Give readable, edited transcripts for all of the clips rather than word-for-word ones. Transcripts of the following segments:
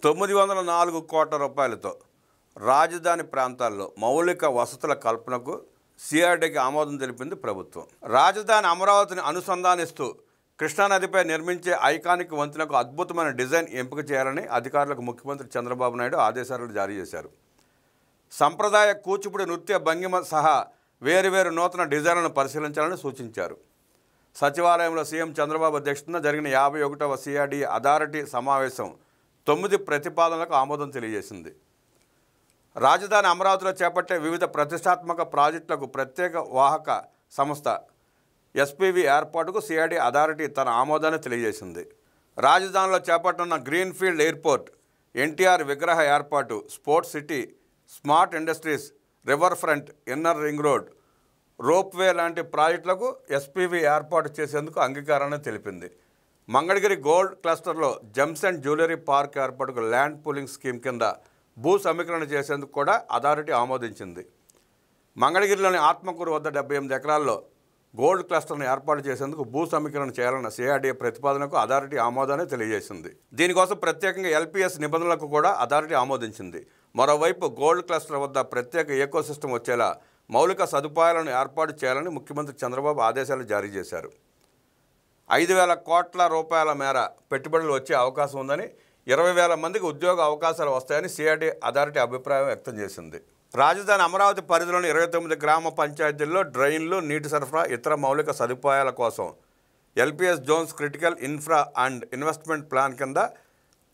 904 కోట్ల రూపాయలతో రాజధాని ప్రాంతాల్లో మౌలిక వసతుల కల్పనకు సిఆర్డీకి ఆమోదం తెలిపింది ప్రభుత్వం. రాజధాని అమరావతిని అనుసంధానిస్తూ కృష్ణానదిపై నిర్మించే ఐకానిక్ వంతెనకు అద్భుతమైన డిజైన్ ఎంపిక చేయాలని అధికారులకు ముఖ్యమంత్రి చంద్రబాబు నాయుడు ఆదేశాలు జారీ చేశారు. సంప్రదాయ కూచిపూడి నృత్య భంగిమ సహా వేరువేరు నూతన డిజైన్లను పరిశీలించాలని సూచించారు. సచివాలయంలో సీఎం చంద్రబాబు అధ్యక్షతన జరిగిన 51వ సిఆర్డీ అథారిటీ సమావేశం 9 ప్రతిపాదనలకు ఆమోదం తెలియజేసింది. రాజధాని అమరావతిలో చేపట్టే వివిధ ప్రతిష్టాత్మక ప్రాజెక్టులకు ప్రత్యేక వాహక సంస్థ ఎస్పీవీ ఏర్పాటుకు సిఆర్డీ అథారిటీ తన ఆమోదాన్ని తెలియజేసింది. రాజధానిలో చేపట్టనున్న గ్రీన్ఫీల్డ్ ఎయిర్పోర్ట్, ఎన్టీఆర్ విగ్రహ ఏర్పాటు, sports city, smart industries, river front, inner ring road, ropeway లాంటి ప్రాజెక్టులకు ఎస్పీవీ ఏర్పాటు చేసేందుకు అంగీకారాన్ని తెలిపింది. మంగళగిరి గోల్డ్ క్లస్టర్లో జెమ్స్ అండ్ జ్యువెలరీ పార్క్ ఏర్పాటుకు ల్యాండ్ పూలింగ్ స్కీమ్ కింద భూ సమీకరణ చేసేందుకు కూడా అథారిటీ ఆమోదించింది. మంగళగిరిలోని ఆత్మకూరు వద్ద 78 ఎకరాల్లో గోల్డ్ క్లస్టర్ను ఏర్పాటు చేసేందుకు భూ సమీకరణ చేయాలన్న సిఆర్డీ ప్రతిపాదనకు అథారిటీ ఆమోదాన్ని తెలియజేసింది. దీనికోసం ప్రత్యేకంగా ఎల్పీఎస్ నిబంధనలకు కూడా అథారిటీ ఆమోదించింది. మరోవైపు గోల్డ్ క్లస్టర్ వద్ద ప్రత్యేక ఎకోసిస్టమ్ వచ్చేలా మౌలిక సదుపాయాలను ఏర్పాటు చేయాలని ముఖ్యమంత్రి చంద్రబాబు ఆదేశాలు జారీ చేశారు. 5,000 కోట్ల రూపాయల మేర పెట్టుబడులు వచ్చే అవకాశం ఉందని, 20,000 మందికి ఉద్యోగ అవకాశాలు వస్తాయని సిఆర్డీ అథారిటీ అభిప్రాయం వ్యక్తం చేసింది. రాజధాని అమరావతి పరిధిలోని 29 గ్రామ పంచాయతీల్లో డ్రైన్లు, నీటి సరఫరా, ఇతర మౌలిక సదుపాయాల కోసం LPS zones critical infra and investment plan కింద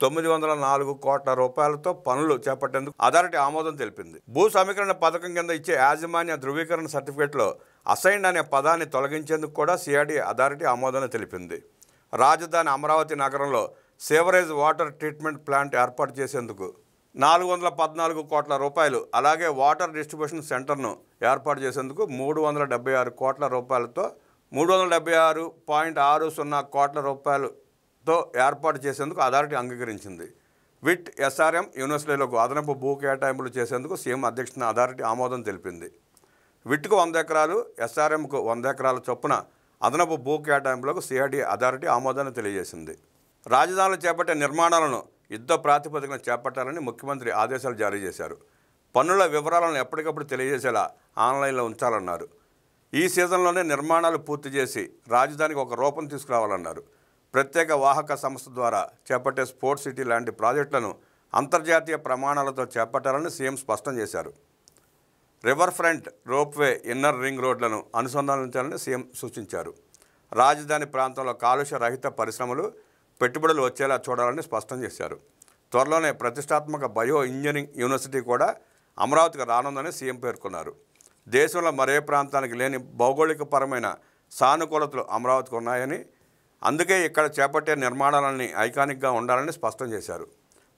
904 కోట్ల రూపాయలతో పనులు చేపట్టేందుకు అథారిటీ ఆమోదం తెలిపింది. భూ సమీకరణ పథకం కింద ఇచ్చే యాజమాన్య ధృవీకరణ సర్టిఫికేట్లో అసైన్డ్ అనే పదాన్ని తొలగించేందుకు కూడా సిఆర్డీ అథారిటీ ఆమోదాన్ని తెలిపింది. రాజధాని అమరావతి నగరంలో సేవరేజ్ వాటర్ ట్రీట్మెంట్ ప్లాంట్ ఏర్పాటు చేసేందుకు 414 కోట్ల రూపాయలు, అలాగే వాటర్ డిస్ట్రిబ్యూషన్ సెంటర్ను ఏర్పాటు చేసేందుకు 376 కోట్ల రూపాయలతో 376.60 కోట్ల రూపాయలతో ఏర్పాటు చేసేందుకు అథారిటీ అంగీకరించింది. విట్ ఎస్ఆర్ఎం యూనివర్సిటీలకు అదనపు భూ కేటాయింపులు చేసేందుకు సీఎం అధ్యక్షతన అథారిటీ ఆమోదం తెలిపింది. విట్కు 100 ఎకరాలు, ఎస్ఆర్ఎంకు 100 ఎకరాల చొప్పున అదనపు భూ కేటాయింపులకు సిఆర్డీ అథారిటీ ఆమోదాన్ని తెలియజేసింది. రాజధానిలో చేపట్టే నిర్మాణాలను యుద్ధ ప్రాతిపదికన చేపట్టాలని ముఖ్యమంత్రి ఆదేశాలు జారీ చేశారు. పన్నుల వివరాలను ఎప్పటికప్పుడు తెలియజేసేలా ఆన్లైన్లో ఉంచాలన్నారు. ఈ సీజన్లోనే నిర్మాణాలు పూర్తి చేసి రాజధానికి ఒక రూపం తీసుకురావాలన్నారు. ప్రత్యేక వాహక సంస్థ ద్వారా చేపట్టే స్పోర్ట్స్ సిటీ లాంటి ప్రాజెక్టులను అంతర్జాతీయ ప్రమాణాలతో చేపట్టాలని సీఎం స్పష్టం చేశారు. River front, ropeway, inner ring రోడ్లను అనుసంధానించాలని సీఎం సూచించారు. రాజధాని ప్రాంతంలో కాలుష్య రహిత పరిశ్రమలు, పెట్టుబడులు వచ్చేలా చూడాలని స్పష్టం చేశారు. త్వరలోనే ప్రతిష్టాత్మక బయో ఇంజనీరింగ్ యూనివర్సిటీ కూడా అమరావతికి రానుందని సీఎం పేర్కొన్నారు. దేశంలో మరే ప్రాంతానికి లేని భౌగోళికపరమైన సానుకూలతలు అమరావతికి ఉన్నాయని, అందుకే ఇక్కడ చేపట్టే నిర్మాణాలన్నీ ఐకానిక్గా ఉండాలని స్పష్టం చేశారు.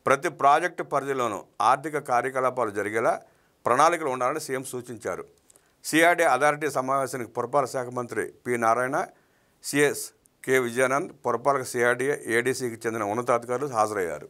ప్రతి ప్రాజెక్టు పరిధిలోనూ ఆర్థిక కార్యకలాపాలు జరిగేలా ప్రణాళికలు ఉండాలని సీఎం సూచించారు. సిఆర్డీ అథారిటీ సమావేశానికి పురపాలక శాఖ మంత్రి P Narayana, CS K Vijayanand, పురపాలక సిఆర్డీ ఏడీసీకి చెందిన ఉన్నతాధికారులు హాజరయ్యారు.